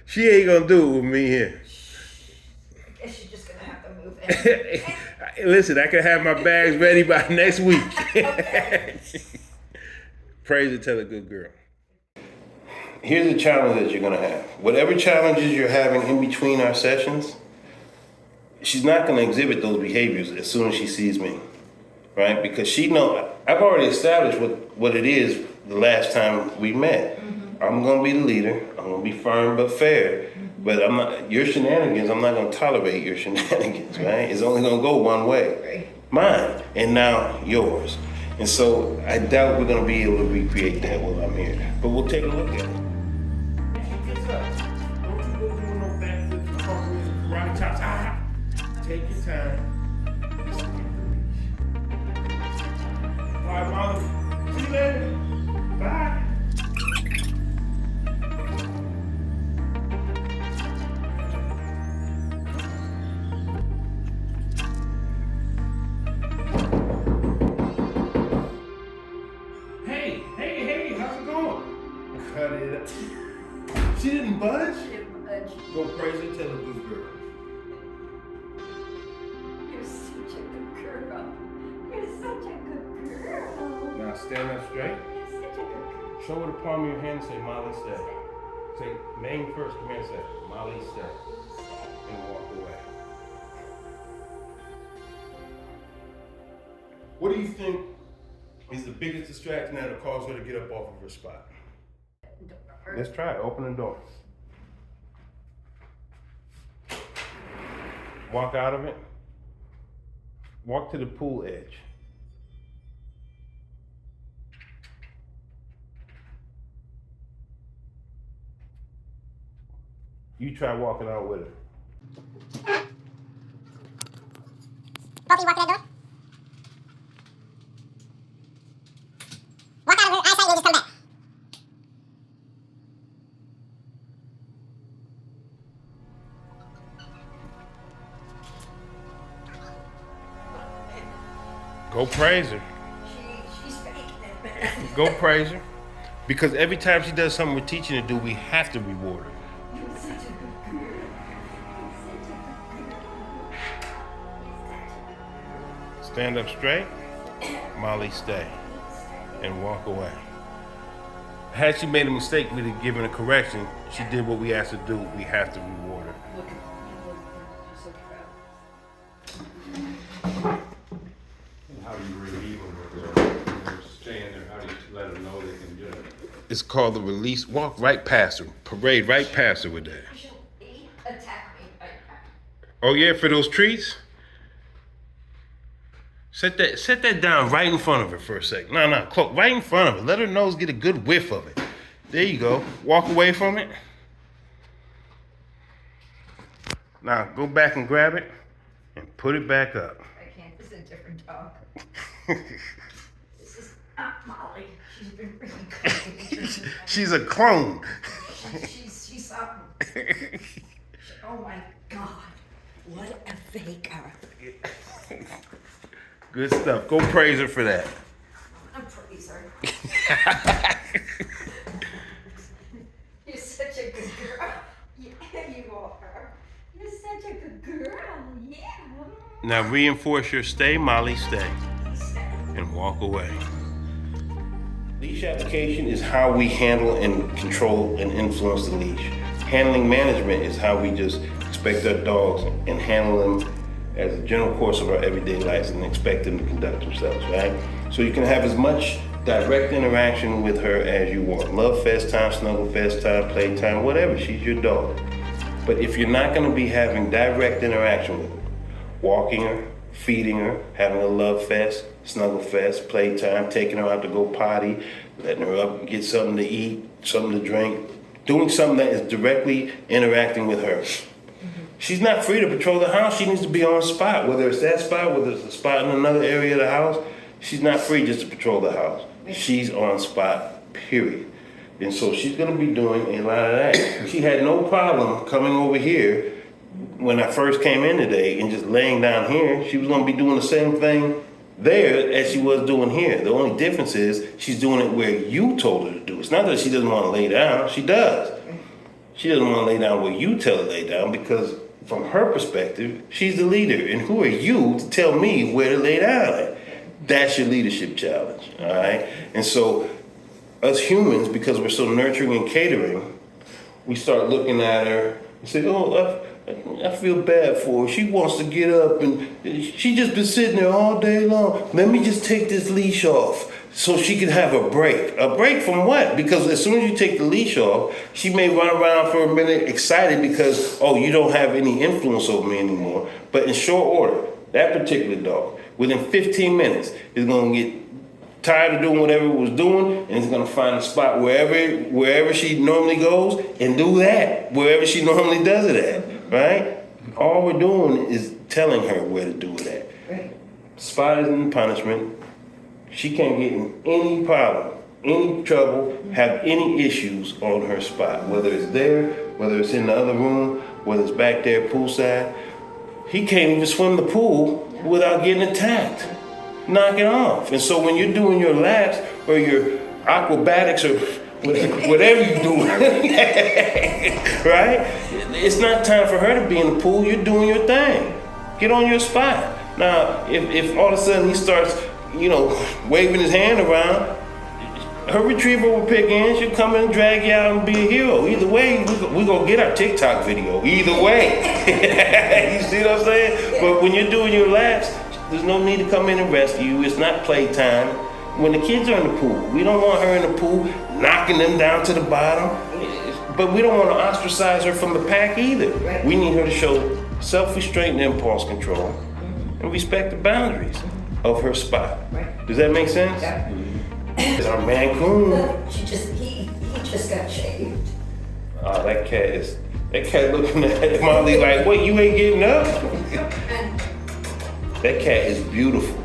She ain't gonna do it with me here. I guess you're just gonna have to move in. Listen, I can have my bags ready by next week. Okay. Praise and tell a good girl. Here's the challenge that you're gonna have. Whatever challenges you're having in between our sessions, she's not gonna exhibit those behaviors as soon as she sees me, right? Because she know I've already established what it is the last time we met. Mm-hmm. I'm gonna be the leader. I'm gonna be firm but fair. Mm-hmm. But I'm not your shenanigans. I'm not gonna tolerate your shenanigans, right? It's only gonna go one way. Right. Mine and now yours. And so I doubt we're gonna be able to recreate that while I'm here. But we'll take a look at it. Don't you go doing no backflips, karate chops. Take your time. All right, Molly. See you later. Bye. Hey, how's it going? Cut it up. She didn't budge? She didn't budge. Go crazy, tell a good girl. You're such a good girl. You're such a good girl. Now stand up straight. You're such a good girl. Show her the palm of your hand and say, Molly, stay. Say, name first, come here and say, Molly, stay. And walk away. What do you think is the biggest distraction that'll cause her to get up off of her spot? Let's try it. Open the door. Walk out of it. Walk to the pool edge. You try walking out with her. Both you walk to that door? Walk out of her eyesight and then just come back. Go praise her. She's faking it, man. Go praise her. Because every time she does something we're teaching her to do, we have to reward her. You're such a good girl. You're such a good girl. Stand up straight. Molly, stay. And walk away. Had she made a mistake, we'd have given a correction. She did what we asked her to do. We have to reward her. Look at you. You're so proud. How do you relieve them if they're staying there? How do you let them know they can do it? It's called the release. Walk right past her. Parade right past her with that. She'll attack me. Oh yeah, for those treats? Set that down right in front of her for a second. No, close, right in front of her. Let her nose get a good whiff of it. There you go. Walk away from it. Now go back and grab it and put it back up. I can't. This is a different dog. This is not Molly. She's been really crazy. She's a clone. She's something. Oh my God. What a faker. Good stuff. Go praise her for that. I'm gonna praise her. You're such a good girl. Yeah, you are. You're such a good girl. Yeah. Now reinforce your stay, Molly, stay. And walk away. Leash application is how we handle and control and influence the leash. Handling management is how we just expect our dogs and handle them as a general course of our everyday lives and expect them to conduct themselves, right? So you can have as much direct interaction with her as you want. Love fest time, snuggle fest time, play time, whatever, she's your dog. But if you're not gonna be having direct interaction with her, walking her, feeding her, having a love fest, snuggle fest, play time, taking her out to go potty, letting her up and get something to eat, something to drink, doing something that is directly interacting with her. She's not free to patrol the house. She needs to be on spot, whether it's that spot, whether it's a spot in another area of the house. She's not free just to patrol the house. She's on spot, period. And so she's gonna be doing a lot of that. She had no problem coming over here when I first came in today and just laying down here. She was gonna be doing the same thing there as she was doing here. The only difference is she's doing it where you told her to do. It's not that she doesn't wanna lay down, she does. She doesn't want to lay down where you tell her to lay down because from her perspective, she's the leader. And who are you to tell me where to lay down at? That's your leadership challenge, all right? And so us humans, because we're so nurturing and catering, we start looking at her and say, oh, I feel bad for her. She wants to get up and she just been sitting there all day long. Let me just take this leash off so she can have a break. A break from what? Because as soon as you take the leash off, she may run around for a minute excited because, oh, you don't have any influence over me anymore. But in short order, that particular dog, within 15 minutes, is going to get tired of doing whatever it was doing, and it's gonna find a spot wherever she normally goes and do that, wherever she normally does it at, right? All we're doing is telling her where to do it at. Right. Spot isn't punishment. She can't get in any problem, any trouble, have any issues on her spot, whether it's there, whether it's in the other room, whether it's back there poolside. He can't even swim the pool without getting attacked. Knock it off. And so when you're doing your laps or your acrobatics or whatever you're doing, right? It's not time for her to be in the pool. You're doing your thing. Get on your spot. Now, if all of a sudden he starts, waving his hand around, her retriever will pick in. She'll come and drag you out and be a hero. Either way, we're going to get our TikTok video. Either way. You see what I'm saying? But when you're doing your laps, there's no need to come in and rescue you. It's not playtime. When the kids are in the pool, we don't want her in the pool knocking them down to the bottom. But we don't want to ostracize her from the pack either. Right. We need her to show self-restraint and impulse control and respect the boundaries of her spot. Right. Does that make sense? Yeah. It's our Mancoon. He just got shaved. Oh, that cat looking at Molly like, wait, you ain't getting up? And That cat is beautiful.